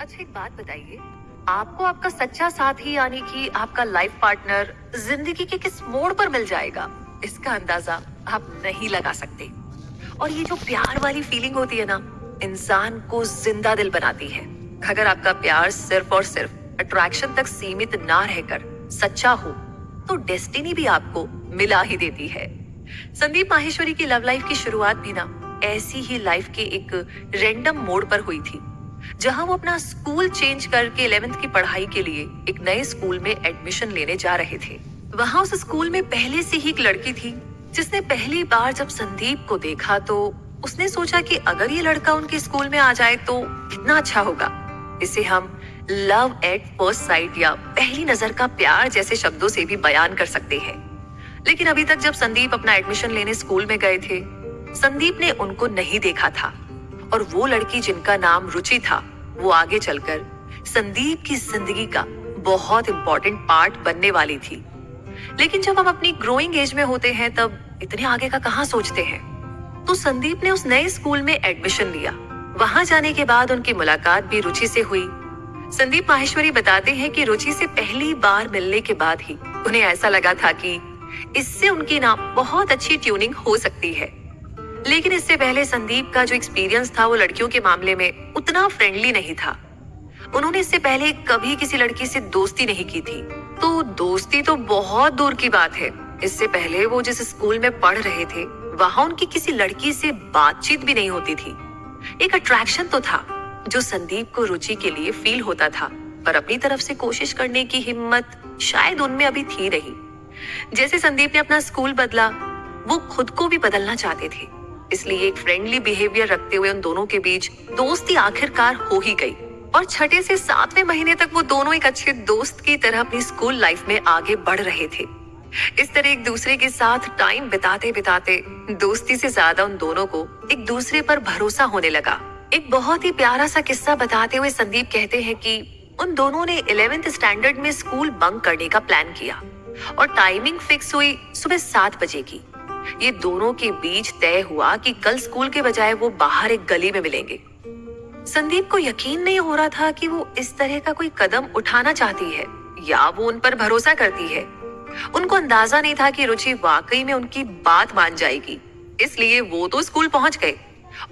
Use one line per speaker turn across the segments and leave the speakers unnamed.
अच्छा, एक बात बताइए, आपको आपका सच्चा साथी यानी कि आपका लाइफ पार्टनर जिंदगी के किस मोड़ पर मिल जाएगा, इसका अंदाजा आप नहीं लगा सकते। और ये जो प्यार वाली फीलिंग होती है ना, इंसान को जिंदा दिल बनाती है। अगर आपका प्यार सिर्फ और सिर्फ अट्रैक्शन तक सीमित ना रहकर सच्चा हो, तो डेस्टिनी भी आपको मिला ही देती है। संदीप माहेश्वरी की लव लाइफ की शुरुआत भी ना ऐसी ही लाइफ के एक रैंडम मोड़ पर हुई थी, जहां वो अपना स्कूल चेंज करके 11th की पढ़ाई के लिए एक नए स्कूल में एडमिशन लेने जा रहे थे। वहां उस स्कूल में पहले से ही एक लड़की थी, जिसने पहली बार जब संदीप को देखा तो उसने सोचा कि अगर ये लड़का उनके स्कूल में आ जाए तो कितना अच्छा होगा। इसे हम लव एट फर्स्ट साइट या पहली नजर का प्यार जैसे शब्दों से भी बयान कर सकते हैं। लेकिन अभी तक जब संदीप अपना एडमिशन लेने स्कूल में गए थे, संदीप ने उनको नहीं देखा था। और वो लड़की जिनका नाम रुचि था, वो आगे चलकर संदीप की जिंदगी का बहुत इंपॉर्टेंट पार्ट बनने वाली थी। लेकिन जब हम अपनी ग्रोइंग एज में होते हैं, तब इतने आगे का कहाँ सोचते हैं। तो संदीप ने उस नए स्कूल में एडमिशन लिया। वहां जाने के बाद उनकी मुलाकात भी रुचि से हुई। संदीप माहेश्वरी बताते हैं कि रुचि से पहली बार मिलने के बाद ही उन्हें ऐसा लगा था कि इससे उनकी ना बहुत अच्छी ट्यूनिंग हो सकती है। लेकिन इससे पहले संदीप का जो एक्सपीरियंस था वो लड़कियों के मामले में उतना फ्रेंडली नहीं था। उन्होंने इससे पहले कभी किसी लड़की से दोस्ती नहीं की थी। तो दोस्ती तो बहुत दूर की बात है, इससे पहले वो जिस स्कूल में पढ़ रहे थे, वहां उनकी किसी लड़की से बातचीत भी नहीं होती थी। एक अट्रैक्शन तो था जो संदीप को रुचि के लिए फील होता था, पर अपनी तरफ से कोशिश करने की हिम्मत शायद उनमें अभी थी नहीं। जैसे संदीप ने अपना स्कूल बदला, वो खुद को भी बदलना चाहते थे। इसलिए एक फ्रेंडली बिहेवियर रखते हुए उन दोनों के बीच दोस्ती आखिरकार हो ही गई। और छठे से 7वें महीने तक वो दोनों एक अच्छे दोस्त की तरह अपनी स्कूल लाइफ में आगे बढ़ रहे थे। इस तरह एक दूसरे के साथ टाइम बिताते बिताते दोस्ती से ज्यादा उन दोनों को एक दूसरे पर भरोसा होने लगा। एक बहुत ही प्यारा सा किस्सा बताते हुए संदीप कहते हैं कि उन दोनों ने 11th स्टैंडर्ड में स्कूल बंक करने का प्लान किया और टाइमिंग फिक्स हुई सुबह 7 बजे की। ये दोनों के बीच तय हुआ कि कल स्कूल के बजाय वो बाहर एक गली में मिलेंगे। संदीप को यकीन नहीं हो रहा था कि वो इस तरह का कोई कदम उठाना चाहती है या वो उन पर भरोसा करती है। उनको अंदाजा नहीं था कि रुचि वाकई में उनकी बात मान जाएगी। इसलिए वो तो स्कूल पहुंच गए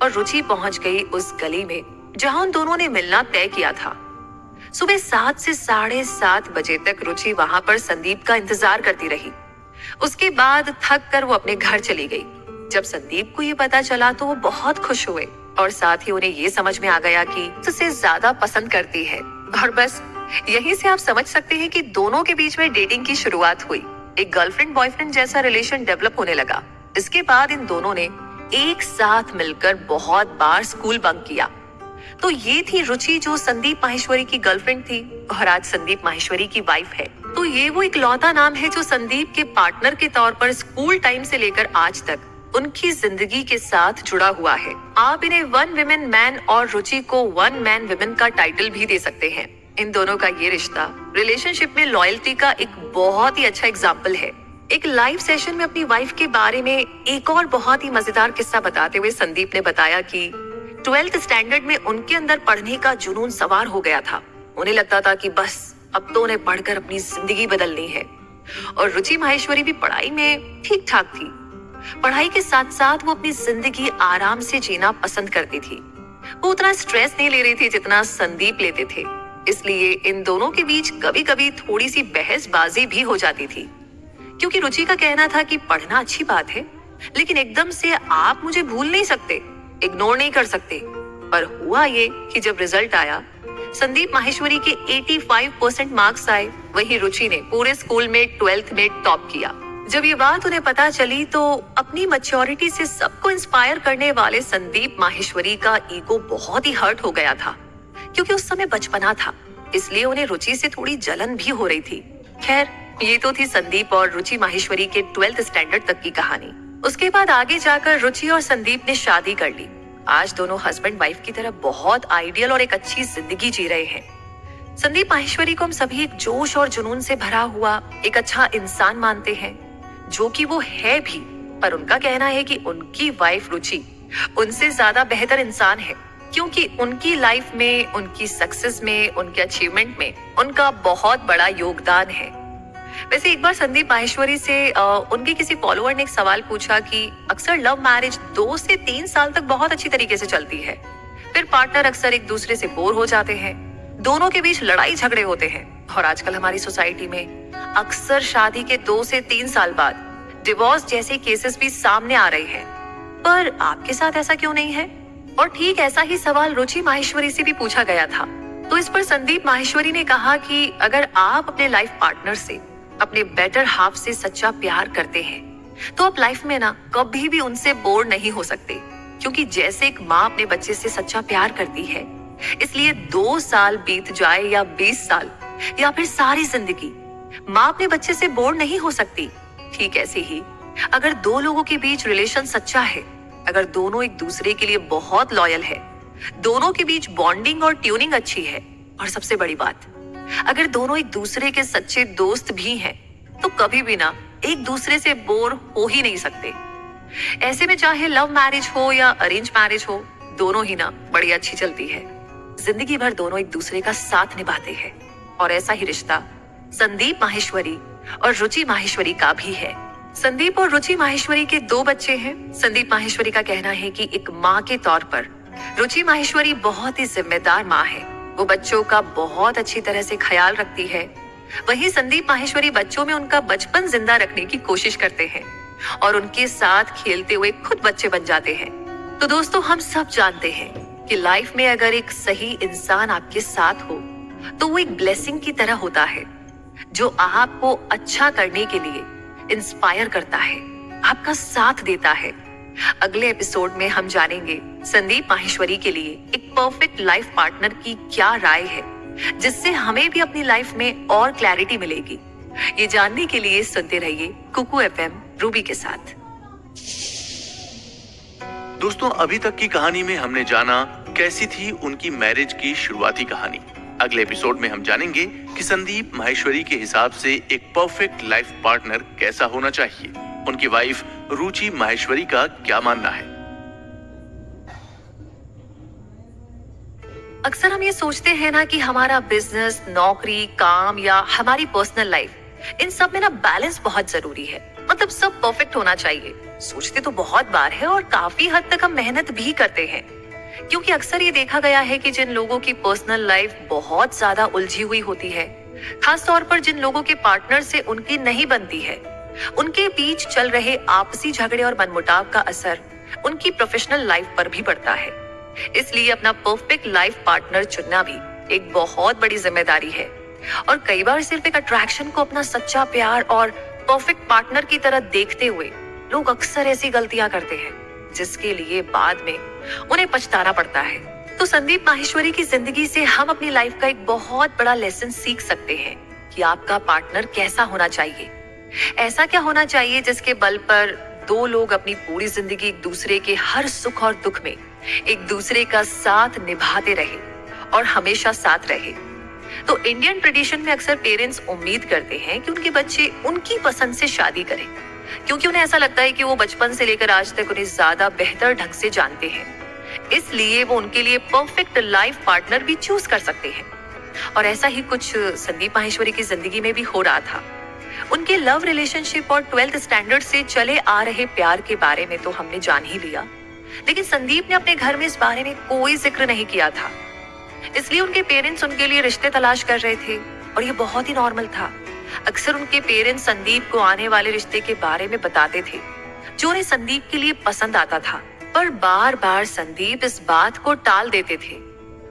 और रुचि पहुंच गई उस गली में जहां उन दोनों ने मिलना तय किया था। सुबह 7 से 7:30 बजे तक रुचि वहां पर संदीप का इंतजार करती रही। उसके बाद थक कर वो अपने घर चली गई। जब संदीप को ये पता चला तो वो बहुत खुश हुए और साथ ही उन्हें ये समझ में आ गया कि उसे ज्यादा पसंद करती है। और बस यहीं से आप समझ सकते हैं कि दोनों के बीच में डेटिंग की शुरुआत हुई। एक गर्लफ्रेंड बॉयफ्रेंड जैसा रिलेशन डेवलप होने लगा। इसके बाद इन दोनों ने एक साथ मिलकर बहुत बार स्कूल बंक किया। तो ये थी रुचि, जो संदीप माहेश्वरी की गर्लफ्रेंड थी और आज संदीप माहेश्वरी की वाइफ है। तो ये वो इकलौता नाम है जो संदीप के पार्टनर के तौर पर स्कूल टाइम से लेकर आज तक उनकी जिंदगी के साथ जुड़ा हुआ है। आप इन्हें वन विमेन मैन और रुचि को वन मैन विमेन का टाइटल भी दे सकते हैं। इन दोनों का ये रिश्ता रिलेशनशिप में लॉयल्टी का एक बहुत ही अच्छा एग्जाम्पल है। एक लाइव सेशन में अपनी वाइफ के बारे में एक और बहुत ही मजेदार किस्सा बताते हुए संदीप ने बताया कि 12th स्टैंडर्ड में उनके अंदर पढ़ने का जुनून सवार हो गया था। उन्हें लगता था कि बस अब तो उन्हें पढ़कर अपनी जिंदगी बदलनी है। और रुचि माहेश्वरी भी पढ़ाई में ठीक ठाक थी। पढ़ाई के साथ साथ वो अपनी जिंदगी आराम से जीना पसंद करती थी। वो उतना स्ट्रेस नहीं ले रही थी जितना संदीप लेते थे। इसलिए इन दोनों के बीच कभी कभी थोड़ी सी बहसबाजी भी हो जाती थी, क्योंकि रुचि का कहना था कि पढ़ना अच्छी बात है, लेकिन एकदम से आप मुझे भूल नहीं सकते, इग्नोर नहीं कर सकते। पर हुआ ये कि जब रिजल्ट आया, संदीप माहेश्वरी के 85% मार्क्स आए, वहीं रुचि ने पूरे स्कूल में 12th में टॉप किया। जब ये बात उन्हें पता चली तो अपनी मैच्योरिटी से सबको इंस्पायर करने वाले संदीप माहेश्वरी का ईगो बहुत ही हर्ट हो गया था, क्योंकि उस समय बचपना था। इसलिए उन्हें रुचि से थोड़ी जलन भी हो रही थी। खैर, ये तो थी संदीप और रुचि माहेश्वरी के 12th स्टैंडर्ड तक की कहानी। उसके बाद आगे जाकर रुचि और संदीप ने शादी कर ली। आज दोनों हस्बैंड वाइफ की तरह बहुत आइडियल और एक अच्छी जिंदगी जी रहे हैं। संदीप माहेश्वरी को हम सभी एक जोश और जुनून से भरा हुआ एक अच्छा इंसान मानते हैं, जो कि वो है भी। पर उनका कहना है कि उनकी वाइफ रुचि उनसे ज्यादा बेहतर इंसान है, क्योंकि उनकी लाइफ में, उनकी सक्सेस में, उनके अचीवमेंट में उनका बहुत बड़ा योगदान है। वैसे एक बार संदीप माहेश्वरी से उनके किसी फॉलोअर ने एक सवाल पूछा कि अक्सर लव मैरिज 2 से 3 साल तक बहुत अच्छी तरीके से चलती है, फिर पार्टनर अक्सर एक दूसरे से बोर हो जाते हैं, दोनों के बीच लड़ाई झगड़े होते हैं और आजकल हमारी सोसाइटी में अक्सर शादी के 2 से 3 साल बाद डिवोर्स जैसे केसेस भी सामने आ रहे हैं। पर आपके साथ ऐसा क्यों नहीं है? और ठीक ऐसा ही सवाल रुचि माहेश्वरी से भी पूछा गया था। तो इस पर संदीप माहेश्वरी ने कहा कि अगर आप अपने लाइफ पार्टनर से, अपने बेटर हाफ से सच्चा प्यार करते हैं तो आप लाइफ में ना कभी भी उनसे बोर नहीं हो सकते, क्योंकि जैसे एक माँ अपने बच्चे से सच्चा प्यार करती है, इसलिए 2 साल बीत जाए या 20 साल या फिर सारी जिंदगी माँ अपने बच्चे से बोर नहीं हो सकती। ठीक ऐसे ही अगर 2 लोगों के बीच रिलेशन सच्चा है, अगर दोनों एक दूसरे के लिए बहुत लॉयल है, दोनों के बीच बॉन्डिंग और ट्यूनिंग अच्छी है, और सबसे बड़ी बात, अगर दोनों एक दूसरे के सच्चे दोस्त भी हैं, तो कभी भी ना एक दूसरे से बोर हो ही नहीं सकते। ऐसे में चाहे लव मैरिज हो या अरेंज मैरिज हो, दोनों ही ना बड़ी अच्छी चलती है। जिंदगी भर दोनों एक दूसरे का साथ निभाते हैं, और ऐसा ही रिश्ता संदीप माहेश्वरी और रुचि माहेश्वरी का भी है। संदीप और रुचि माहेश्वरी के 2 बच्चे हैं। संदीप माहेश्वरी का कहना है कि एक माँ के तौर पर रुचि माहेश्वरी बहुत ही जिम्मेदार माँ है। वो बच्चों का बहुत अच्छी तरह से ख्याल रखती है। वहीं संदीप माहेश्वरी बच्चों में उनका बचपन जिंदा रखने की कोशिश करते हैं और उनके साथ खेलते हुए खुद बच्चे बन जाते हैं। तो दोस्तों, हम सब जानते हैं कि लाइफ में अगर एक सही इंसान आपके साथ हो तो वो एक ब्लेसिंग की तरह होता है, जो आपको अच्छा करने के लिए इंस्पायर करता है, आपका साथ देता है। अगले एपिसोड में हम जानेंगे संदीप माहेश्वरी के लिए एक परफेक्ट लाइफ पार्टनर की क्या राय है, जिससे हमें भी अपनी लाइफ में और क्लैरिटी मिलेगी। ये जानने के लिए सुनते रहिए कुकू एफएम रूबी के साथ।
दोस्तों, अभी तक की कहानी में हमने जाना कैसी थी उनकी मैरिज की शुरुआती कहानी। अगले एपिसोड में हम जानेंगे कि संदीप माहेश्वरी के हिसाब से एक परफेक्ट लाइफ पार्टनर कैसा होना चाहिए। उनकी वाइफ रुचि माहेश्वरी का क्या मानना है।
अक्सर हम ये सोचते हैं ना कि हमारा बिजनेस, नौकरी, काम या हमारी पर्सनल लाइफ, इन सब में ना बैलेंस बहुत जरूरी है। मतलब सब परफेक्ट होना चाहिए। सोचते तो बहुत बार है और काफी हद तक हम मेहनत भी करते हैं, क्योंकि अक्सर ये देखा गया है कि जिन लोगों की पर्सनल लाइफ बहुत ज्यादा उलझी हुई होती है, खास तौर पर जिन लोगों के पार्टनर से उनकी नहीं बनती है, उनके बीच चल रहे आपसी झगड़े और मनमुटाव का असर उनकी प्रोफेशनल लाइफ पर भी पड़ता है। इसलिए अपना परफेक्ट लाइफ पार्टनर चुनना भी एक बहुत बड़ी जिम्मेदारी है। और कई बार सिर्फ एक अट्रैक्शन को अपना सच्चा प्यार और परफेक्ट पार्टनर की तरह देखते हुए लोग अक्सर ऐसी गलतियां करते हैं, जिसके लिए बाद में उन्हें पछताना पड़ता है। तो संदीप माहेश्वरी की जिंदगी से हम अपनी लाइफ का एक बहुत बड़ा लेसन सीख सकते हैं कि आपका पार्टनर कैसा होना चाहिए। ऐसा क्या होना चाहिए जिसके बल पर 2 लोग अपनी पूरी जिंदगी एक दूसरे के हर सुख और दुख में एक दूसरे का साथ निभाते रहे और हमेशा साथ रहे। तो इंडियन ट्रेडिशन में अक्सर पेरेंट्स उम्मीद करते हैं कि उनके बच्चे उनकी पसंद से शादी करें, क्योंकि उन्हें ऐसा लगता है कि वो बचपन से लेकर आज तक उन्हें ज्यादा बेहतर ढंग से जानते हैं। इसलिए वो उनके लिए परफेक्ट लाइफ पार्टनर भी चूज कर सकते हैं। और ऐसा ही कुछ संदीप माहेश्वरी की जिंदगी में भी हो रहा था। उनके लव रिलेशनशिप और 12th स्टैंडर्ड से चले आ रहे प्यार के बारे में तो हमने जान ही लिया, लेकिन संदीप ने अपने घर में इस बारे में कोई जिक्र नहीं किया था। इसलिए उनके पेरेंट्स उनके लिए रिश्ते तलाश कर रहे थे, और ये बहुत ही नॉर्मल था। अक्सर उनके पेरेंट्स संदीप को आने वाले रिश्ते के बारे में बताते थे, जो उन्हें संदीप के लिए पसंद आता था, पर बार बार संदीप इस बात को टाल देते थे।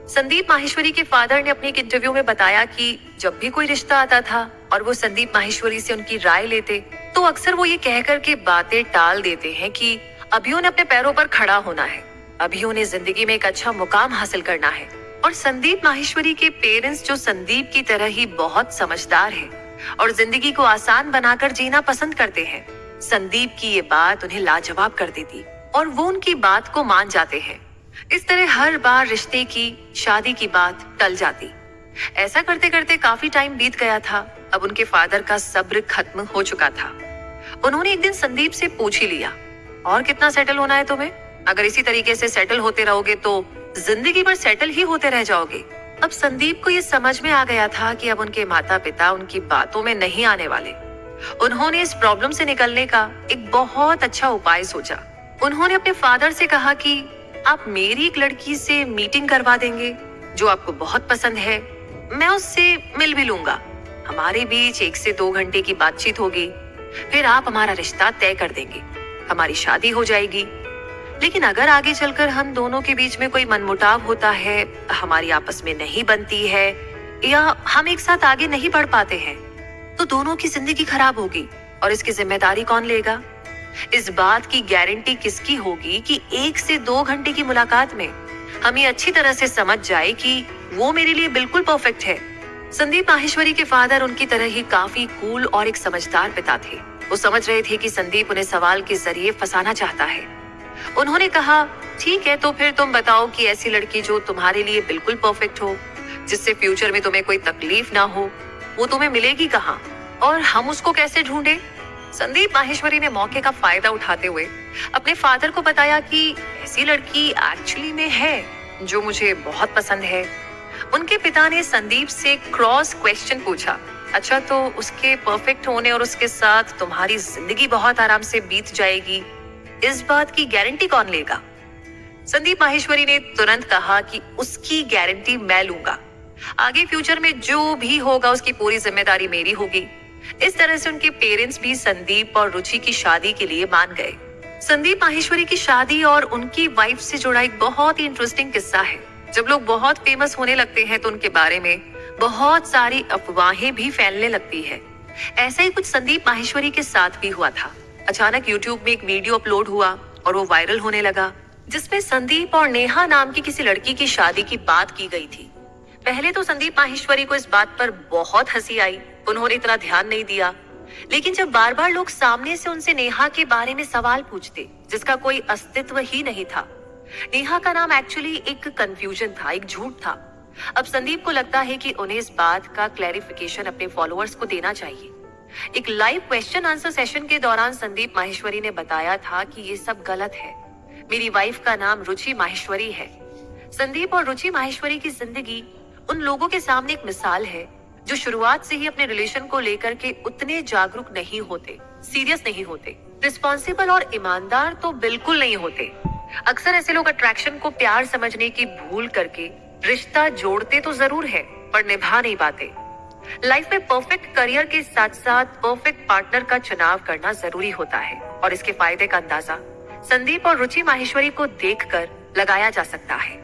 संदीप माहेश्वरी के फादर ने अपने एक इंटरव्यू में बताया कि जब भी कोई रिश्ता आता था और वो संदीप माहेश्वरी से उनकी राय लेते, तो अक्सर वो ये कहकर के बातें टाल देते हैं कि अभी उन्हें अपने पैरों पर खड़ा होना है, अभी उन्हें जिंदगी में एक अच्छा मुकाम हासिल करना है। और संदीप माहेश्वरी के पेरेंट्स, जो संदीप की तरह ही बहुत समझदार हैं और जिंदगी को आसान बनाकर जीना पसंद करते हैं, संदीप की ये बात उन्हें लाजवाब कर देती और वो उनकी बात को मान जाते हैं। इस तरह हर बार रिश्ते की, शादी की बात टल जाती। ऐसा करते करते काफी टाइम बीत गया था। अब उनके फादर का सब्र खत्म हो चुका था। उन्होंने एक दिन संदीप से पूछ ही लिया, और कितना सेटल होना है तुम्हें? अगर इसी तरीके से सेटल होते रहोगे तो जिंदगी भर सेटल ही होते रह जाओगे। अब संदीप को ये समझ में आ गया था कि अब उनके माता पिता उनकी बातों में नहीं आने वाले। उन्होंने इस प्रॉब्लम से निकलने का एक बहुत अच्छा उपाय सोचा। उन्होंने अपने फादर से कहा कि आप मेरी एक लड़की से मीटिंग करवा देंगे जो आपको बहुत पसंद है। मैं उससे मिल भी लूंगा। हमारे बीच 1 से 2 घंटे की बातचीत होगी। फिर आप हमारा रिश्ता तय कर देंगे। हमारी शादी हो जाएगी। लेकिन अगर आगे चलकर हम दोनों के बीच में कोई मनमुटाव होता है, हमारी आपस में नहीं बनती है या हम एक साथ आगे नहीं बढ़ पाते हैं, तो दोनों की जिंदगी खराब होगी और इसकी जिम्मेदारी कौन लेगा? इस बात की गारंटी किसकी होगी कि 1 से 2 घंटे की मुलाकात में हम ये अच्छी तरह से समझ जाए कि वो मेरे लिए बिल्कुल परफेक्ट है। संदीप माहेश्वरी के फादर उनकी तरह ही काफी कूल और एक समझदार पिता थे। वो समझ रहे थे कि संदीप उन्हें सवाल के जरिए फंसाना चाहता है। उन्होंने कहा, ठीक है, तो फिर तुम बताओ कि ऐसी लड़की जो तुम्हारे लिए बिल्कुल परफेक्ट हो, जिससे फ्यूचर में तुम्हें कोई तकलीफ ना हो, वो तुम्हें मिलेगी कहाँ और हम उसको कैसे ढूंढे? संदीप माहेश्वरी ने मौके का फायदा उठाते हुए अपने फादर को बताया कि ऐसी लड़की एक्चुअली में है जो मुझे बहुत पसंद है। उनके पिता ने संदीप से क्रॉस क्वेश्चन पूछा, अच्छा तो उसके परफेक्ट होने और उसके साथ तुम्हारी जिंदगी बहुत आराम से बीत जाएगी, इस बात की गारंटी कौन लेगा? संदीप माहेश्वरी ने तुरंत कहा कि उसकी गारंटी मैं लूंगा। आगे फ्यूचर में जो भी होगा उसकी पूरी जिम्मेदारी मेरी होगी। इस तरह से उनके पेरेंट्स भी संदीप और रुचि की शादी के लिए मान गए। संदीप माहेश्वरी की शादी और उनकी वाइफ से जुड़ा एक बहुत ही इंटरेस्टिंग किस्सा है। जब लोग बहुत फेमस होने लगते हैं तो उनके बारे में बहुत सारी अफवाहें भी फैलने लगती है। ऐसा ही कुछ संदीप माहेश्वरी के साथ भी हुआ था। अचानक यूट्यूब में एक वीडियो अपलोड हुआ और वो वायरल होने लगा, जिसमें संदीप और नेहा नाम की किसी लड़की की शादी की बात की गई थी। पहले तो संदीप माहेश्वरी को इस बात पर बहुत हंसी आई। उन्होंने इतना ध्यान नहीं दिया। लेकिन जब बार बार लोग सामने से उनसे नेहा के बारे में सवाल पूछते, जिसका कोई अस्तित्व ही नहीं था, नेहा का नाम एक्चुअली एक कंफ्यूजन था, एक झूठ था। अब संदीप को लगता है कि उन्हें इस बात का क्लैरिफिकेशन अपने फॉलोअर्स को देना चाहिए। एक लाइव क्वेश्चन आंसर सेशन के दौरान संदीप माहेश्वरी ने बताया था कि ये सब गलत है। मेरी वाइफ का नाम रुचि माहेश्वरी है। संदीप और रुचि माहेश्वरी की जिंदगी उन लोगों के सामने एक मिसाल है जो शुरुआत से ही अपने रिलेशन को लेकर के उतने जागरूक नहीं होते, सीरियस नहीं होते, रिस्पॉन्सिबल और ईमानदार तो बिल्कुल नहीं होते। अक्सर ऐसे लोग अट्रैक्शन को प्यार समझने की भूल करके रिश्ता जोड़ते तो जरूर है पर निभा नहीं पाते। लाइफ में परफेक्ट करियर के साथ साथ परफेक्ट पार्टनर का चुनाव करना जरूरी होता है और इसके फायदे का अंदाजा संदीप और रुचि माहेश्वरी को देखकर लगाया जा सकता है।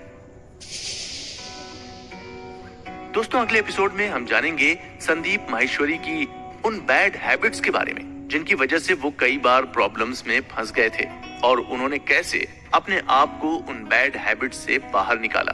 दोस्तों, अगले एपिसोड में हम जानेंगे संदीप माहेश्वरी की उन बैड हैबिट्स के बारे में जिनकी वजह से वो कई बार प्रॉब्लम्स में फंस गए थे और उन्होंने कैसे अपने आप को उन बैड हैबिट्स से बाहर निकाला।